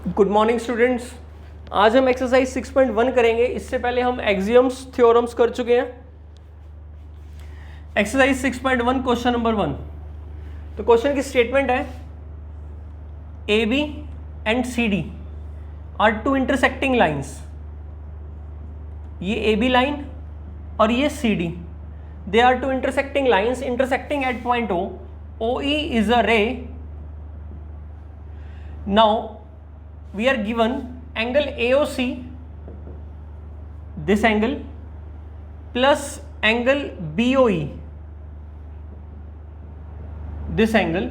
Good morning students. आज हम exercise 6.1 करेंगे। इससे पहले हम एक्सियम्स थ्योरम्स कर चुके हैं। Exercise 6.1 question number 1। तो क्वेश्चन की स्टेटमेंट है A B and C D are two intersecting lines. ये ए बी लाइन और ये C D, they are two intersecting lines intersecting at point O. O E is a ray. Now we are given angle AOC, this angle, plus angle BOE, this angle,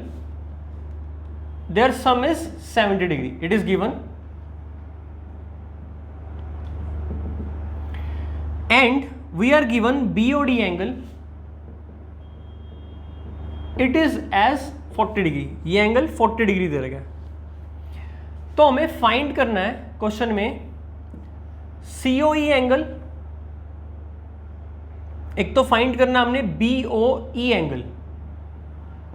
their sum is 70 degree. It is given, and we are given BOD angle, it is as 40 degree. ये angle 40 degree दे रखा है। तो हमें find करना है question में COE angle, एक तो फाइंड करना हमने BOE एंगल,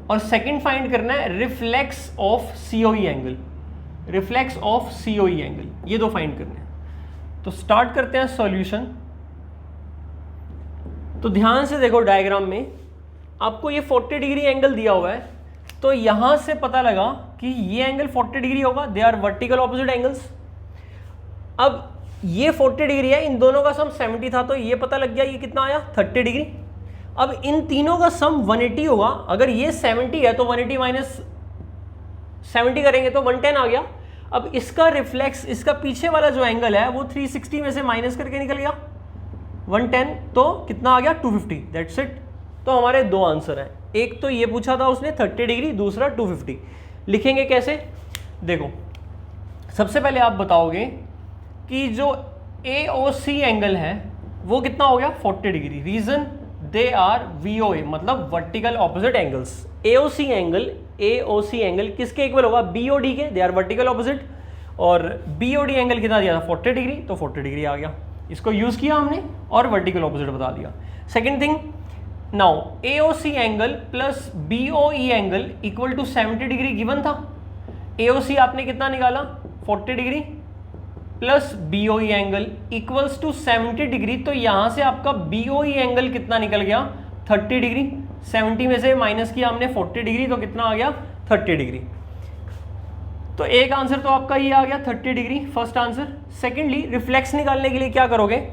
और सेकंड फाइंड करना है reflex of COE angle, reflex of COE angle. ये दो फाइंड करने हैं। तो स्टार्ट करते हैं सॉल्यूशन। तो ध्यान से देखो, डायग्राम में आपको ये 40 डिग्री एंगल दिया हुआ है। तो यहां से पता लगा कि ये एंगल 40 डिग्री होगा। They are vertical opposite angles. अब ये 40 डिग्री है, इन दोनों का सम 70 था, तो ये पता लग गया ये कितना आया 30 डिग्री। अब इन तीनों का सम 180 होगा। अगर ये 70 है तो 180 माइनस 70 करेंगे तो 110 आ गया। अब इसका रिफ्लेक्स, इसका पीछे वाला जो एंगल है वो 360 में से माइनस करके निकल गया 110, तो कितना आ गया 250। That's it. तो हमारे दो आंसर हैं। एक तो ये पूछा था उसने 30 डिग्री, दूसरा 250। लिखेंगे कैसे? देखो, सबसे पहले आप बताओगे कि जो AOC एंगल है वो कितना हो गया 40 degree. Reason they are VOA, मतलब vertical opposite angles. AOC angle किसके इक्वल होगा? BOD के। They are vertical opposite. और BOD एंगल कितना दिया था 40 डिग्री, तो 40 डिग्री आ गया। इसको यूज किया हमने और वर्टिकल ऑपोजिट बता दिया। Second thing, now AOC angle plus BOE angle equal to 70 degree given था। AOC आपने कितना निकाला 40 degree plus BOE angle equals to 70 degree. तो यहां से आपका BOE एंगल कितना निकल गया 30 डिग्री। 70 में से माइनस किया हमने 40 डिग्री, तो कितना आ गया 30 डिग्री। तो एक आंसर तो आपका ये आ गया 30 degree, first answer. Secondly, reflex निकालने के लिए क्या करोगे?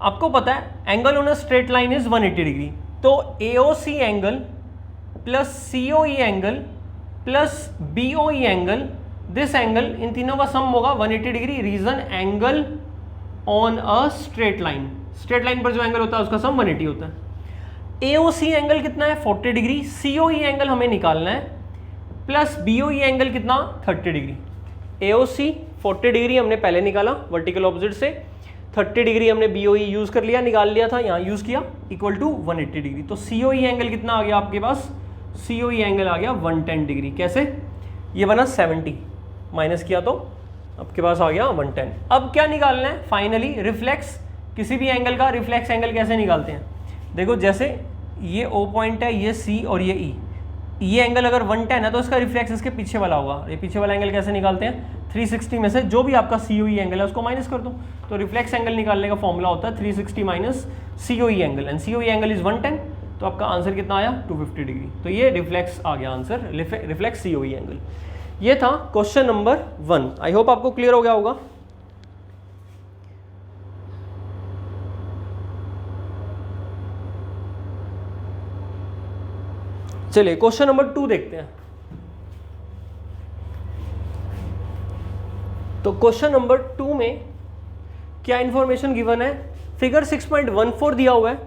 आपको पता है angle on a straight line is 180 degree. तो AOC angle plus COE angle plus BOE angle, this angle, इन तीनों का सम होगा 180 degree. Reason angle on a straight line, straight line पर जो एंगल होता है उसका सम 180 होता है। AOC एंगल कितना है 40 डिग्री, COE एंगल हमें निकालना है, प्लस BOE एंगल कितना 30 डिग्री। AOC 40 डिग्री हमने पहले निकाला वर्टिकल ऑपोजिट से, 30 डिग्री हमने BOE यूज कर लिया, निकाल लिया था, यहाँ यूज किया, इक्वल टू 180 डिग्री। तो COE एंगल कितना आ गया आपके पास? COE एंगल आ गया 110 डिग्री। कैसे? ये बना 70, माइनस किया तो आपके पास आ गया 110। अब क्या निकालना है? Finally reflex. किसी भी एंगल का रिफ्लेक्स एंगल कैसे निकालते हैं? देखो, जैसे ये O पॉइंट है, ये C और ये E। ये एंगल अगर 110 है तो इसका रिफ्लेक्स इसके पीछे वाला होगा। ये पीछे वाला एंगल कैसे निकालते हैं? 360 में से जो भी आपका COE एंगल है उसको माइनस कर दो। तो रिफ्लेक्स एंगल निकालने का फॉर्मूला होता है 360 minus COE angle, and COE angle is 110। तो आपका आंसर कितना आया 250 डिग्री। तो ये रिफ्लेक्स आ गया आंसर, रिफ्लेक्स COE एंगल। ये था क्वेश्चन नंबर 1। आई होप आपको क्लियर हो गया होगा। चलिए क्वेश्चन नंबर 2 देखते हैं। तो क्वेश्चन नंबर 2 में क्या इंफॉर्मेशन गिवन है? फिगर 6.14 दिया हुआ है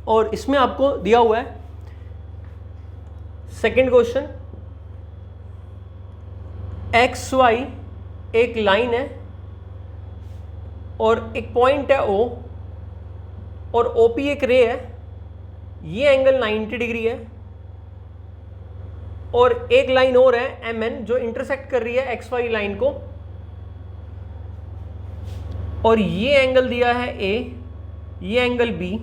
और इसमें आपको दिया हुआ है सेकंड क्वेश्चन, XY एक लाइन है और एक पॉइंट है O, और OP एक रे है। ये एंगल 90 डिग्री है, और एक लाइन और है MN जो इंटरसेक्ट कर रही है XY लाइन को, और ये एंगल दिया है A, ये एंगल B,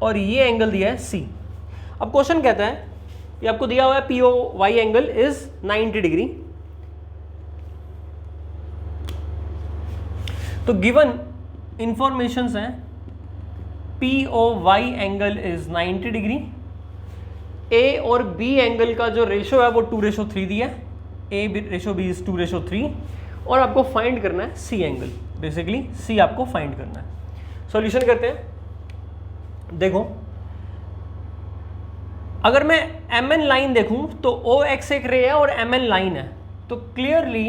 और ये एंगल दिया है C। अब क्वेश्चन कहता है ये आपको दिया हुआ है POY एंगल इज 90 डिग्री, तो गिवन इंफॉर्मेशंस हैं, POY angle is 90 degree, A और B एंगल का जो रेशो है वो 2:3 दिया है, A/B इज 2:3, और आपको फाइंड करना है C एंगल, बेसिकली C आपको फाइंड करना है। सॉल्यूशन करते हैं। देखो अगर मैं MN लाइन देखूं तो OX एक रे है और MN लाइन है, तो क्लियरली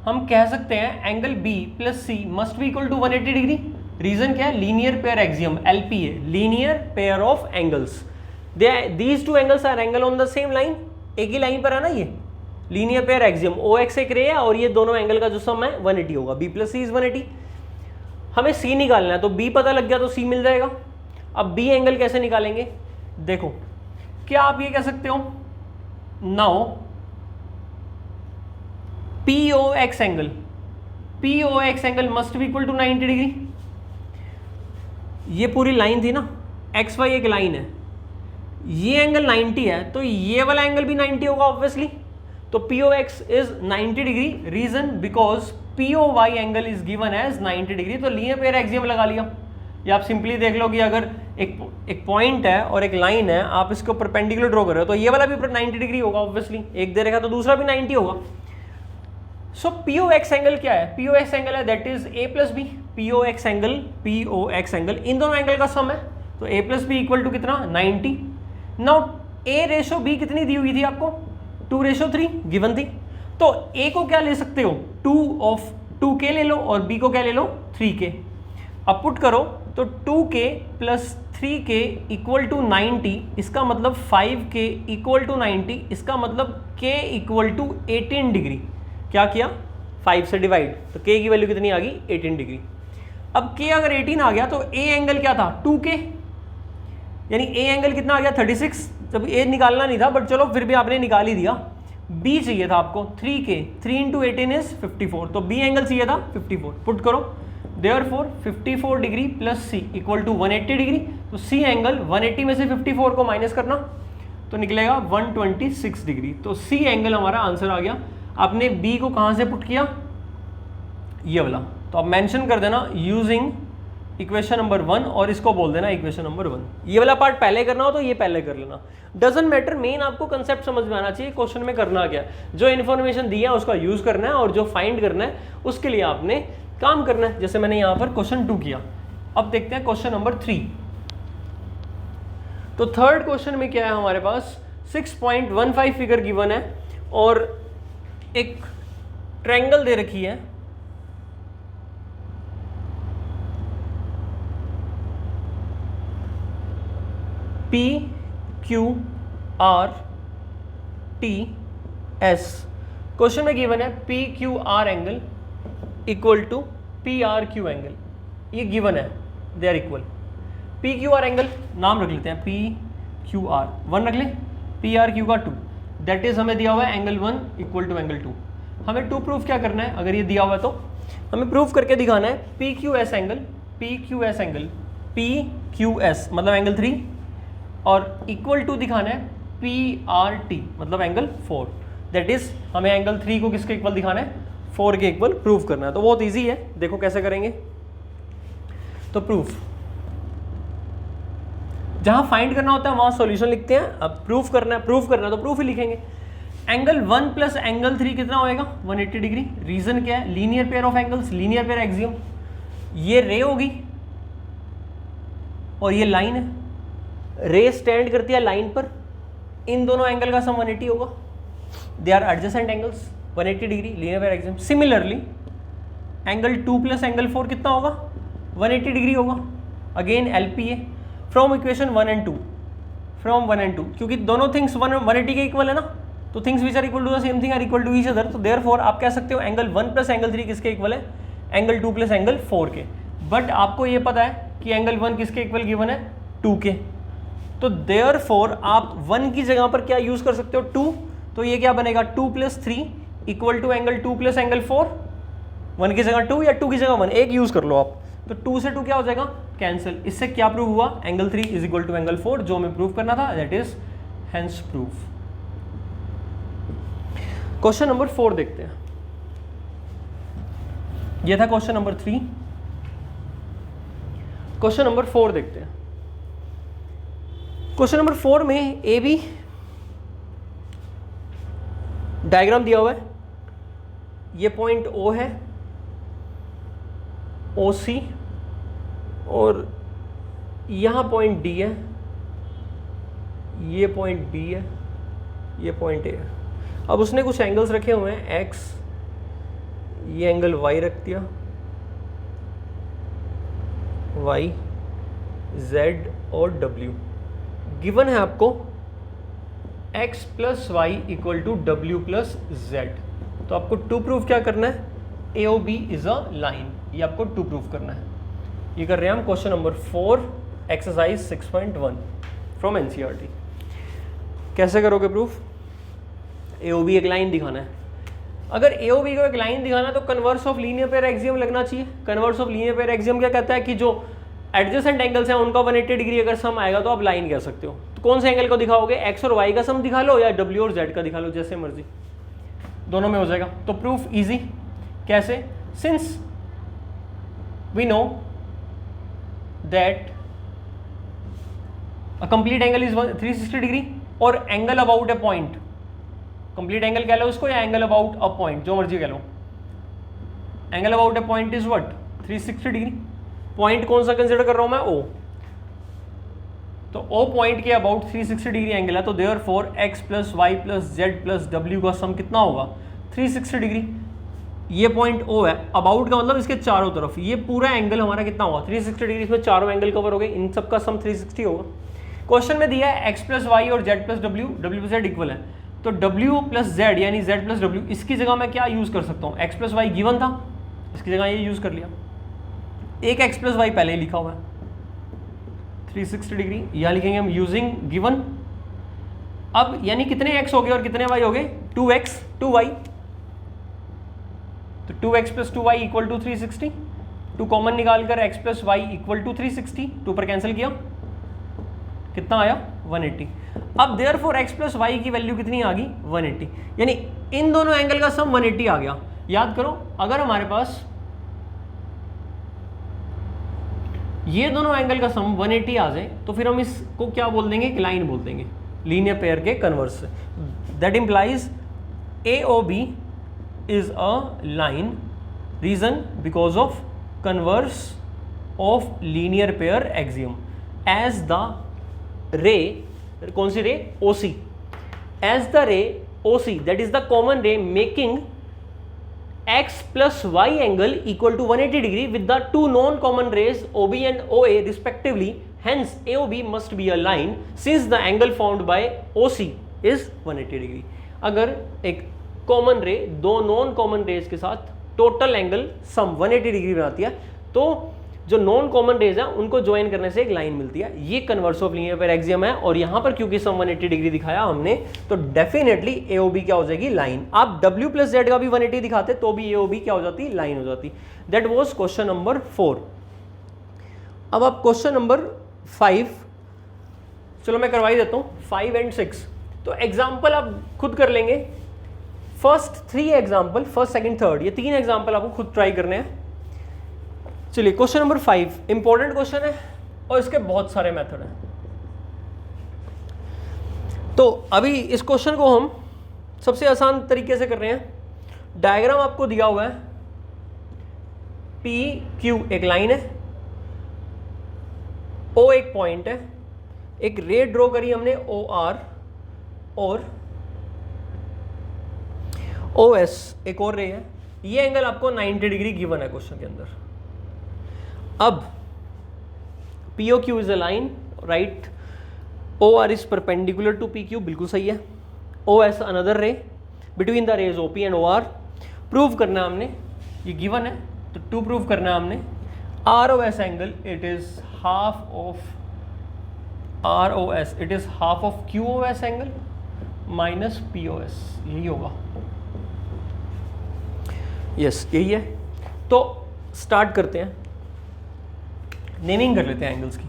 हम कह सकते हैं angle B plus C must be equal to 180 degree. Reason क्या है? Linear pair axiom, LPA, linear pair of angles. These two angles are angle on the same line, एक ही लाइन पर है ना ये, लीनियर पेयर एक्सियम। OX एक रे है और ये दोनों एंगल का जो सम है 180 होगा, B प्लस C इज 180। हमें C निकालना है, तो B पता लग गया तो C मिल जाएगा। अब B एंगल कैसे निकालेंगे? देखो, क्या आप ये कह सकते हो, now POX angle must be equal to 90 degree. ये पूरी लाइन थी ना, XY एक लाइन है, ये एंगल 90 है, तो ये वाला एंगल भी 90 होगा ऑब्वियसली। तो POX is 90 degree. Reason because POY angle is given as 90 degree. तो लीनियर पेयर एक्सियम लगा लिया। या आप सिंपली देख लो कि अगर एक पॉइंट है और एक लाइन है, आप इसको परपेंडिकुलर ड्रॉ कर रहे हो, तो ये वाला भी 90 डिग्री होगा ऑब्वियसली, एक दे रहेगा तो दूसरा भी 90 होगा। सो POX एंगल क्या है? POX एंगल है that is A plus B. POX angle इन दोनों एंगल का सम है, तो A plus B equal to कितना? 90। नाउ A/B कितनी दी हुई थी आपको? 2:3 गिवन थी। तो A को क्या ले सकते हो? 2K ले लो, और B को क्या ले लो? 3K। अब पुट करो तो 2K plus 3K equal to 90, इसका मतलब 5K इक्वल टू 90, इसका मतलब K इक्वल टू 18 डिग्री। क्या किया? 5 से डिवाइड, तो K की वैल्यू कितनी आ गई? 18 डिग्री। अब K अगर 18 आ गया तो A एंगल क्या था? 2K, यानी A एंगल कितना आ गया? 36। जब A निकालना नहीं था, बट चलो फिर भी आपने निकाल ही दिया। B चाहिए था आपको 3K, 3 इंटू 18 इज 54, तो B एंगल चाहिए था 54। पुट करो, therefore 54 degree plus C equal to 180 degree. तो C एंगल 180 में से 54 को माइनस करना तो निकलेगा 126 डिग्री। तो C एंगल हमारा आंसर आ गया। आपने B को कहाँ से पुट किया? ये वाला। तो आप मेंशन कर देना यूजिंग इक्वेशन नंबर 1 और इसको बोल देना इक्वेशन नंबर 1। ये वाला पार्ट पहले करना हो तो ये पहले कर लेना, डजंट मैटर। मेन आपको कंसेप्ट समझ में आना चाहिए क्वेश्चन में करना क्या है। जो इन्फॉर्मेशन दी है उसका यूज करना है, और जो फाइंड करना है उसके लिए आपने काम करना है, जैसे मैंने यहां पर क्वेश्चन 2 किया। अब देखते हैं क्वेश्चन नंबर 3। तो थर्ड क्वेश्चन में क्या है हमारे पास? 6.15 फिगर गिवन है और एक ट्रायंगल दे रखी है। PQRTS। क्वेश्चन में गिवन है PQR angle equal to PRQ angle, ये गिवन है, they are equal. PQR angle नाम रख लेते हैं, PQR 1 रख लें, PRQ का 2, दैट इज हमें दिया हुआ है एंगल 1 इक्वल टू एंगल 2। हमें 2 प्रूफ क्या करना है? अगर ये दिया हुआ है तो हमें प्रूफ करके दिखाना है PQS एंगल PQS मतलब एंगल 3, और इक्वल टू दिखाना है PRT मतलब एंगल 4। दैट इज हमें एंगल 3 को किसके इक्वल दिखाना है? 4 के इक्वल प्रूफ करना है। तो बहुत इजी है, देखो कैसे करेंगे। तो प्रूफ, जहां फाइंड करना होता है वहां सॉल्यूशन लिखते हैं। अब प्रूफ करना है तो प्रूफ ही लिखेंगे। एंगल 1 प्लस एंगल 3 कितना होएगा? 180 डिग्री। रीजन क्या है? Linear pair of angles, linear pair axiom. ये रे होगी और ये लाइन है, रे स्टैंड करती है लाइन पर, इन दोनों एंगल का सम 180 होगा। They are adjacent angles, 180 degree, linear pair axiom. Similarly angle 2 plus angle 4 कितना होगा? 180 डिग्री होगा। Again LPA from equation 1 and 2, क्योंकि दोनों थिंग्स 180 के इक्वल है ना, तो things which are equal to the same thing are equal to each other. तो देयरफॉर आप कह सकते हो एंगल 1 प्लस एंगल 3 किसके इक्वल है? एंगल 2 प्लस एंगल 4 के। बट आपको ये पता है कि एंगल 1 किसके इक्वल गिवन है? 2 के। तो देयरफॉर आप 1 की जगह पर क्या यूज कर सकते हो? 2। तो ये क्या बनेगा? 2 plus 3 equal to angle 2 plus angle 4। 1 की जगह 2 या 2 की जगह 1, एक यूज कर लो आप। तो 2 से 2 क्या हो जाएगा? कैंसिल। इससे क्या प्रूव हुआ? Angle 3 is equal to angle 4, जो हमें प्रूव करना था, that is hence proof. Question number 4 देखते हैं। ये था क्वेश्चन नंबर 3। क्वेश्चन नंबर 4 देखते हैं। क्वेश्चन नंबर 4 में ए बी डायग्राम दिया हुआ है। ये पॉइंट ओ है, ओ सी, और यहाँ पॉइंट डी है, ये पॉइंट बी है, ये पॉइंट ए है। अब उसने कुछ एंगल्स रखे हुए हैं, एक्स, ये एंगल वाई रख दिया, वाई, जेड और डब्ल्यू। गिवन है आपको x plus Y equal to W plus Z. तो आपको टू प्रूफ क्या करना है, A O B is a line, ये आपको टू प्रूफ करना है। ये कर रहे हैं हम question number 4 exercise 6.1 from NCERT. कैसे करोगे प्रूफ? ए ओ बी एक लाइन दिखाना है। अगर ए ओ बी को एक लाइन दिखाना है तो converse of linear pair axiom लगना चाहिए। Converse of linear pair axiom क्या कहता है कि जो एडजेसेंट एंगल्स हैं उनका 180 डिग्री अगर सम आएगा तो आप लाइन कह सकते हो। तो कौन से एंगल को दिखाओगे? एक्स और वाई का सम दिखा लो या डब्ल्यू और जेड का दिखा लो, जैसे मर्जी, दोनों में हो जाएगा। तो प्रूफ इजी। कैसे? Since we know that a complete angle is 360 degree और angle about a point, complete angle कह लो उसको या एंगल अबाउट अ पॉइंट, जो मर्जी कह लो, angle about a point is what? 360 degree. Point कौन सा कंसिडर कर रहा हूं मैं? ओ। तो ओ पॉइंट के अबाउट 360 डिग्री एंगल है, तो therefore x plus Y plus Z plus W का सम कितना होगा? 360 डिग्री। ये पॉइंट ओ है, अबाउट का मतलब इसके चारों तरफ, ये पूरा एंगल हमारा कितना होगा? 360 डिग्री। इसमें चारों एंगल कवर हो गए, इन सब का सम 360 होगा। क्वेश्चन में दिया है x प्लस वाई और z plus W, W plus Z equal है, तो w प्लस जेड यानी z प्लस डब्ल्यू, इसकी जगह मैं क्या यूज कर सकता हूँ? x प्लस वाई गिवन था, इसकी जगह ये यूज कर लिया। एक x प्लस वाई पहले ही लिखा हुआ है 360 डिग्री, यहां लिखेंगे हम यूजिंग गिवन। अब यानी कितने x हो गए और कितने y हो गए? 2x 2y। तो 2x plus 2y equal to 360। 2 common निकालकर x plus Y equal to 360, 2 पर कैंसिल किया, कितना आया? 180। अब देयरफॉर x प्लस वाई की वैल्यू कितनी आ गई? 180। यानी इन दोनों एंगल का सम 180 आ गया। याद करो, अगर हमारे पास ये दोनों एंगल का सम 180 आ जाए तो फिर हम इसको क्या बोल देंगे? एक लाइन बोल देंगे, लीनियर पेयर के कन्वर्स से। That implies A O B is a line. Reason? Because of converse of linear pair axiom as the ray, कौन सी ray? O C, as the ray O C that is the common ray making x plus y angle equal to 180 degree with the two known common rays OB and OA respectively. Hence AOB must be a line since the angle formed by OC is 180 degree. अगर एक common रे दो non common raise के साथ total angle sum 180 degree बनाती है, तो जो नॉन कॉमन रेज है उनको ज्वाइन करने से एक लाइन मिलती है। ये converse of linear pair axiom है, और यहां पर क्योंकि सम 180 डिग्री दिखाया हमने, तो डेफिनेटली एओबी क्या हो जाएगी? लाइन। आप w प्लस जेड का भी 180 दिखाते तो भी एओबी क्या हो जाती? लाइन हो जाती। That was question number 4। अब आप क्वेश्चन नंबर 5, चलो मैं करवाई देता हूं 5 एंड 6। तो एग्जाम्पल आप खुद कर लेंगे। First 3 example, first second third, ये 3 एग्जाम्पल आपको खुद ट्राई करने हैं। चलिए क्वेश्चन नंबर 5 इंपॉर्टेंट क्वेश्चन है और इसके बहुत सारे मेथड हैं। तो अभी इस क्वेश्चन को हम सबसे आसान तरीके से कर रहे हैं। डायग्राम आपको दिया हुआ है, पी क्यू एक लाइन है, ओ एक पॉइंट है, एक रे ड्रॉ करी हमने ओ आर, और ओ एस एक और रे है। ये एंगल आपको 90 डिग्री गिवन है क्वेश्चन के अंदर। अब P O Q is a line, right? O R is perpendicular to P Q, बिल्कुल सही है। O S another ray between the rays O P and O R. Prove करना है हमने, ये गिवन है तो टू प्रूव करना है हमने। R O S angle it is half of R O S, it is half of Q O S angle minus P O S, यही होगा। यस यही है। तो स्टार्ट करते हैं, नेमिंग कर लेते हैं एंगल्स की।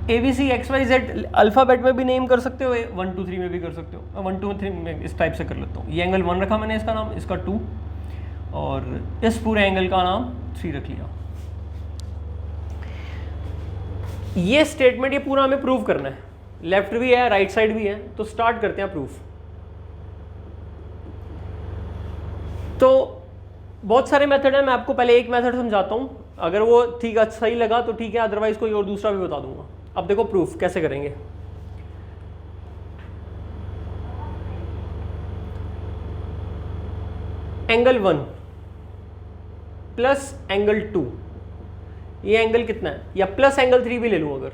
ABC XYZ अल्फाबेट में भी नेम कर सकते हो, 1 2 3 में भी कर सकते हो। 1 2 3 में इस टाइप से कर लेता हूँ। ये एंगल 1 रखा मैंने इसका नाम, इसका 2, और इस पूरे एंगल का नाम 3 रख लिया। ये स्टेटमेंट ये पूरा हमें प्रूव करना है, लेफ्ट भी है राइट साइड भी है, तो स्टार्ट करते हैं प्रूफ। तो बहुत सारे मेथड है, मैं आपको पहले एक मेथड समझाता हूं, अगर वो ठीक सही लगा तो ठीक है, अदरवाइज कोई और दूसरा भी बता दूंगा। अब देखो प्रूफ कैसे करेंगे। एंगल 1 प्लस एंगल 2, ये एंगल कितना है, या प्लस एंगल 3 भी ले लूं अगर,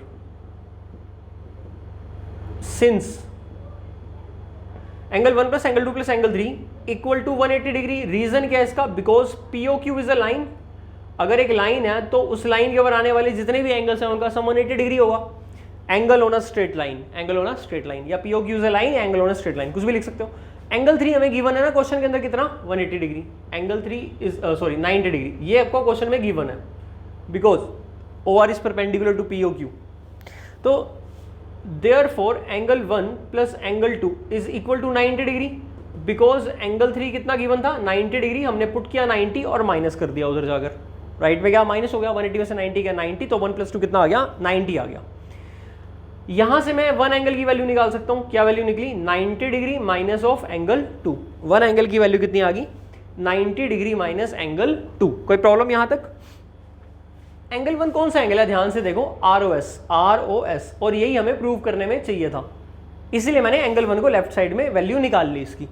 since angle 1 plus angle 2 plus angle 3 equal to 180 degree. Reason क्या है इसका, because POQ is a line. अगर एक लाइन है तो उस लाइन के ऊपर आने वाले जितने भी एंगल्स हैं उनका सम 180 डिग्री होगा। Angle on a straight line, angle on a straight line, या POQ is a line, angle on a straight line, कुछ भी लिख सकते हो। एंगल 3 हमें गिवन है ना क्वेश्चन के अंदर, कितना 180 डिग्री। एंगल 3 इज 90 डिग्री, ये आपको क्वेश्चन में गिवन है, because OR is perpendicular to POQ। तो therefore angle 1 plus angle 2 is equal to 90 degree, because angle 3 कितना गिवन था 90 डिग्री, हमने पुट किया 90 और माइनस कर दिया उधर जाकर, राइट में क्या माइनस हो गया, 180 में से 90 गया 90, तो 1 प्लस 2 कितना आ गया 90 आ गया। यहां से मैं 1 एंगल की वैल्यू निकाल सकता हूं, क्या वैल्यू निकली 90 degree minus of angle 2। 1 angle की वैल्यू कितनी आ गई 90 डिग्री माइनस एंगल 2। कोई प्रॉब्लम यहां तक। एंगल 1 कौन सा एंगल है, ध्यान से देखो, ROS, और यही हमें प्रूव करने में चाहिए था, इसीलिए मैंने एंगल 1 को लेफ्ट साइड में वैल्यू निकाल ली इसकी।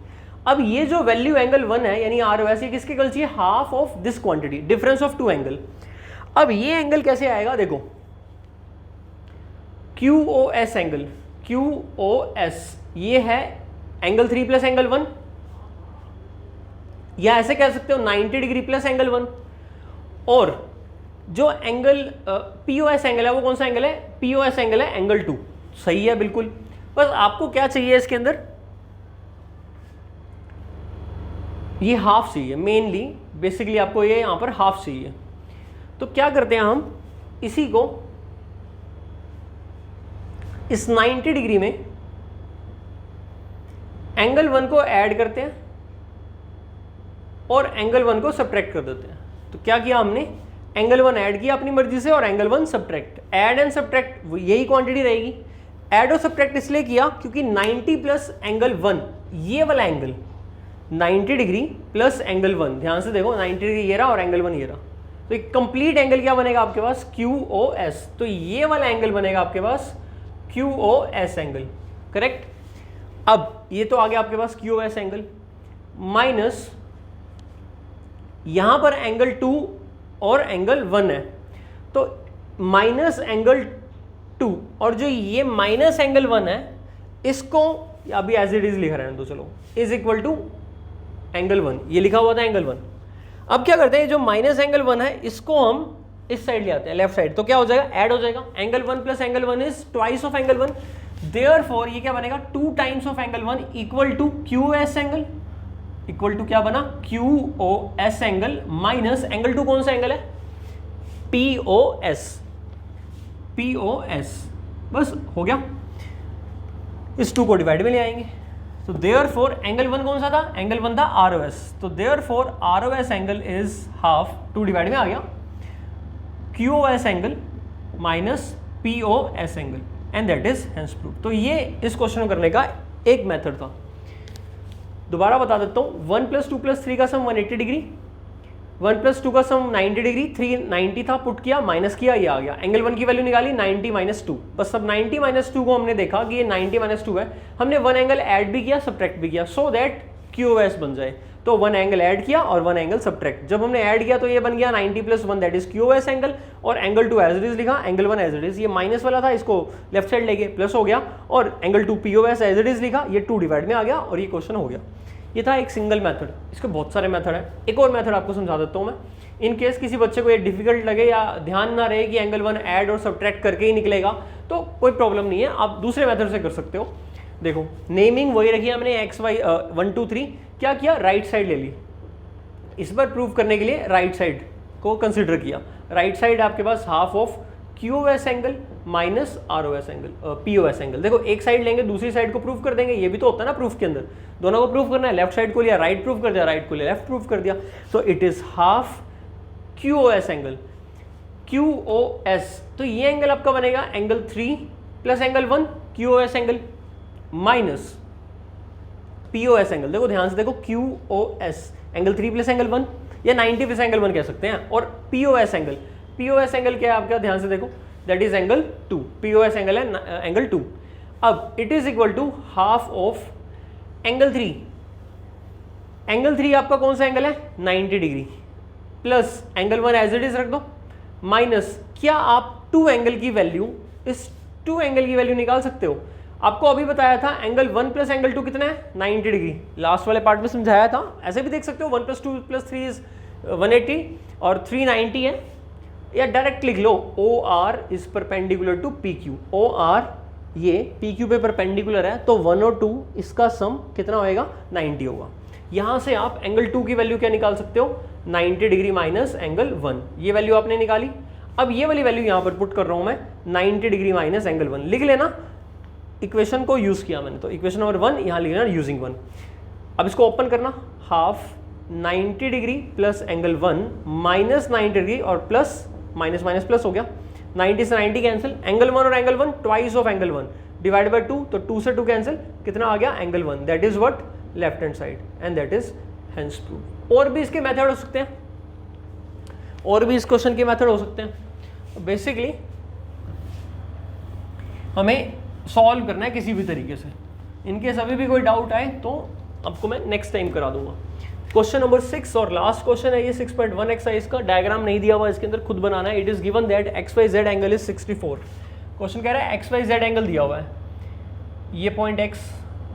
अब ये जो वैल्यू एंगल 1 है यानी ROS, ये किसकी इक्वल चाहिए, half of this quantity, difference of 2 angle. अब ये एंगल कैसे आएगा, देखो QOS एंगल, QOS ये है एंगल 3 प्लस एंगल 1, या ऐसे कह सकते हो 90 डिग्री प्लस एंगल 1। और जो एंगल POS एंगल है वो कौन सा एंगल है, POS एंगल है एंगल 2। सही है बिल्कुल। बस आपको क्या चाहिए इसके अंदर, ये हाफ चाहिए मेनली, बेसिकली आपको ये यहां पर हाफ चाहिए। तो क्या करते हैं हम, इसी को इस 90 डिग्री में एंगल 1 को ऐड करते हैं और एंगल 1 को सब्ट्रैक्ट कर देते हैं। तो क्या किया हमने, एंगल 1 ऐड किया अपनी मर्जी से और angle 1 subtract, add and subtract यही क्वांटिटी रहेगी। ऐड और सब्ट्रैक्ट इसलिए किया क्योंकि 90 प्लस एंगल 1, ये वाला एंगल 90 डिग्री प्लस एंगल 1, ध्यान से देखो 90 डिग्री ये रहा और एंगल 1 ये रहा, तो एक कंप्लीट एंगल क्या बनेगा आपके पास, QOS। तो ये वाला एंगल बनेगा आपके पास QOS एंगल, करेक्ट। अब ये तो आ गया आपके पास QOS एंगल, माइनस यहां पर एंगल 2 और एंगल 1 है, तो माइनस एंगल 2, और जो ये माइनस एंगल 1 है इसको अभी एज इट इज लिख रहे हैं, तो चलो इज इक्वल टू एंगल 1, ये लिखा हुआ था एंगल 1। अब क्या करते हैं, जो माइनस एंगल 1 है इसको हम इस साइड ले आते हैं, लेफ्ट साइड, तो क्या हो जाएगा, ऐड हो जाएगा। Angle 1 plus angle 1 is twice of angle 1, therefore ये क्या बनेगा 2 times of angle 1 equal to QOS angle, equal to क्या बना QOS एंगल, माइनस एंगल 2 कौन सा एंगल है, POS, बस हो गया। इस 2 को डिवाइड में ले आएंगे, तो देयरफॉर एंगल 1 कौन सा था, एंगल 1 था ROS, तो therefore ROS angle is half, 2 divide में आ गया, QOS angle minus POS angle, and that is hence proof. तो ये इस क्वेश्चन को करने का एक मेथड था। दोबारा बता देता हूँ, 1 प्लस 2 प्लस 3 का सम 180 डिग्री, 1 प्लस 2 का सम 90 डिग्री, 3 90 था, पुट किया माइनस किया, ये आ गया। एंगल 1 की वैल्यू निकाली 90 माइनस 2, बस सब 90 माइनस 2 को हमने देखा कि ये 90 माइनस 2 है, हमने 1 एंगल ऐड भी किया सब्ट्रैक्ट भी किया, सो दैट QOS बन जाए। तो 1 एंगल ऐड किया और 1 एंगल सब्ट्रैक्ट, जब हमने ऐड किया तो ये बन गया 90 plus 1 that is QOS angle, और एंगल 2 एज इट इज लिखा, एंगल 1 एज इट इज, ये माइनस वाला था इसको लेफ्ट साइड लेके प्लस हो गया, और angle 2 POS as it is लिखा, ये 2 डिवाइड में आ गया और ये क्वेश्चन हो गया। ये था एक सिंगल मेथड, इसके बहुत सारे मेथड है। एक और मेथड आपको समझा देता हूँ मैं, इन केस किसी बच्चे को ये डिफिकल्ट लगे या ध्यान ना रहे कि एंगल 1 ऐड और सब्ट्रैक्ट करके ही निकलेगा, तो कोई प्रॉब्लम नहीं है, आप दूसरे मेथड से कर सकते हो। देखो नेमिंग वही रखी हमने XY 1 2 3, क्या किया राइट साइड ले ली, इस बार प्रूव करने के लिए राइट साइड को कंसिडर किया। राइट साइड आपके पास half of QOS angle minus ROS angle, POS angle. देखो एक साइड लेंगे दूसरी साइड को प्रूव कर देंगे, ये भी तो होता है ना प्रूफ के अंदर, दोनों को प्रूव करना है, लेफ्ट साइड को लिया राइट प्रूव कर दिया, राइट को लिया लेफ्ट प्रूव कर दिया, तो it is half QOS angle. QOS, तो ये एंगल आपका बनेगा angle 3 plus angle 1 QOS angle minus POS angle. देखो ध्यान से देखो, QOS एंगल 3 प्लस एंगल 1 या 90 प्लस एंगल 1 कह सकते हैं, और POS एंगल, POS एंगल क्या है आपका, ध्यान से देखो, that is angle 2, POS angle है एंगल 2। अब it is equal to half of angle 3। Angle 3 आपका कौन सा एंगल है, 90 degree, plus angle 1 as it is रख दो, माइनस क्या आप 2 एंगल की वैल्यू, इस 2 एंगल की वैल्यू निकाल सकते हो। आपको अभी बताया था एंगल 1 प्लस एंगल 2 कितना है, 90 डिग्री, लास्ट वाले पार्ट में समझाया था। ऐसे भी देख सकते हो 1 प्लस 2 प्लस 3 इज 180 और 390 है, या डायरेक्ट लिख लो OR is perpendicular to PQ। OR ये PQ पे परपेंडिकुलर है, तो 1 और 2 इसका सम कितना होएगा, 90 होगा। यहाँ से आप एंगल 2 की वैल्यू क्या निकाल सकते हो, 90 डिग्री माइनस एंगल 1, ये वैल्यू आपने निकाली। अब ये वाली वैल्यू यहाँ पर पुट कर रहा हूँ मैं, 90 डिग्री माइनस एंगल 1, लिख लेना, इक्वेशन को यूज किया मैंने, तो इक्वेशन नंबर 1 यहाँ लिख लेना यूजिंग 1। अब इसको ओपन करना, half 90 degree plus angle 1 minus 90 degree और प्लस माइनस माइनस प्लस हो गया, 90 से 90 कैंसिल, एंगल 1 और angle 1 twice of angle 1 divide by 2, तो 2 से 2 कैंसिल, कितना आ गया angle 1, that is what left hand side, and that is hence prove. और भी इसके मेथड हो सकते हैं, और भी इस क्वेश्चन के मेथड हो सकते हैं। बेसिकली हमें सॉल्व करना है किसी भी तरीके से, इनकेस अभी भी कोई डाउट आए तो आपको मैं नेक्स्ट टाइम करा दूंगा। क्वेश्चन नंबर 6 और लास्ट क्वेश्चन है ये 6.1 एक्सरसाइज का, डायग्राम नहीं दिया हुआ, इसके अंदर खुद बनाना है। It is given that XYZ angle is 64। Question कह रहा है XYZ एंगल दिया हुआ है, ये पॉइंट X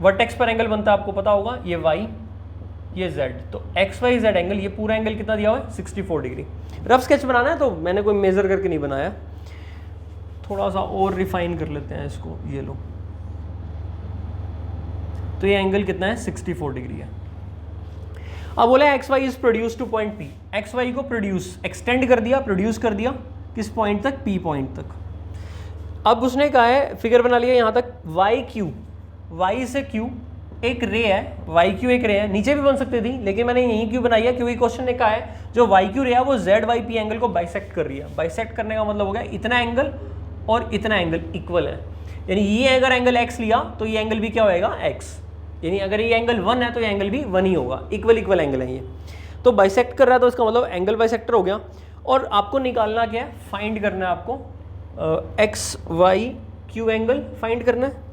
वर्टेक्स पर एंगल बनता है, आपको पता होगा, ये Y ये Z, तो XYZ एंगल, ये पूरा एंगल कितना दिया हुआ है, 64 डिग्री। रफ स्केच बनाना है, तो मैंने कोई मेजर करके नहीं बनाया, थोड़ा सा और रिफाइन कर लेते हैं इसको, ये लो, तो ये एंगल कितना है, 64 डिग्री है। अब बोला XY is produce two point P, XY को प्रोड्यूस एक्सटेंड कर दिया, प्रोड्यूस कर दिया किस पॉइंट तक, P पॉइंट तक। अब उसने कहा है, फिगर बना लिया यहाँ तक, Y से Q एक रे है, YQ एक रे है, नीचे भी बन सकती थी लेकिन मैंने यहीं क्यों बनाई है, क्योंकि क्वेश्चन ने कहा है जो YQ रे है वो ZYP एंगल को बाइसेक्ट कर रही है। बाइसेक्ट करने का मतलब हो गया इतना एंगल और इतना एंगल इक्वल है, यानी ये अगर एंगल x लिया तो ये एंगल भी क्या होएगा, x, यानी अगर ये एंगल 1 है तो ये एंगल भी 1 ही होगा, इक्वल एंगल है ये। तो बाइसेक्ट कर रहा है तो इसका मतलब एंगल बाइसेक्टर हो गया। और आपको निकालना क्या है, फाइंड करना है आपको XYQ एंगल फाइंड करना है,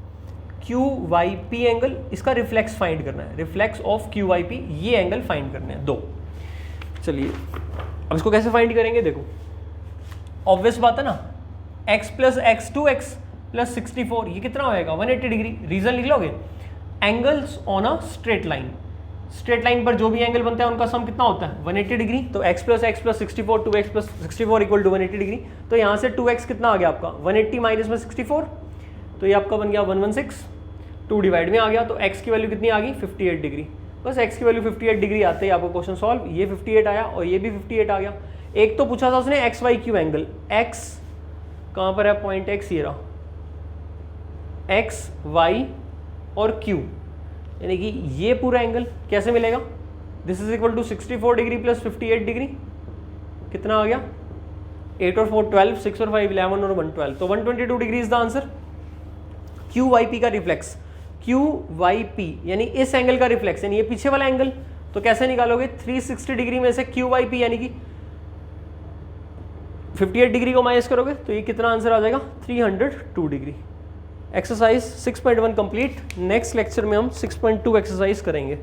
QYP एंगल, इसका रिफ्लेक्स फाइंड करना है, रिफ्लेक्स ऑफ QYP, ये एंगल फाइंड करने हैं 2। चलिए अब इसको कैसे फाइंड करेंगे, देखो ऑब्वियस बात है ना, x plus x 2x plus 64, ये कितना होएगा 180 डिग्री। रीजन लिख लोगे, angles on a straight line, straight line पर जो भी एंगल बनता है उनका सम कितना होता है 180 डिग्री। तो x plus 64 2x plus 64 equal to 180 degree. तो यहाँ से 2x कितना आ गया आपका 180 माइनस में 64, तो ये आपका बन गया 116, 2 डिवाइड में आ गया, तो x की वैल्यू कितनी आ गई 58 डिग्री। बस x की वैल्यू 58 डिग्री आते ही आपको क्वेश्चन सॉल्व, ये 58 आया और ये भी 58 आ गया। एक तो पूछा था उसने XYQ एंगल, x कहाँ पर है पॉइंट x, ये रहा x y और q, यानी कि ये पूरा एंगल कैसे मिलेगा, this is equal to 64 degree plus 58 degree, कितना आ गया 8 और 4 12, 6 और 5 11 और 1 12, तो 122 degree is the answer. QYP का रिफ्लेक्स, QYP यानी इस एंगल का रिफ्लेक्स, यानी ये पीछे वाला एंगल, तो कैसे निकालोगे 360 डिग्री में से QYP यानी कि 58 डिग्री को माइनस करोगे तो ये कितना आंसर आ जाएगा 302 degree. Exercise 6.1 complete. Next lecture में हम 6.2 एक्सरसाइज करेंगे।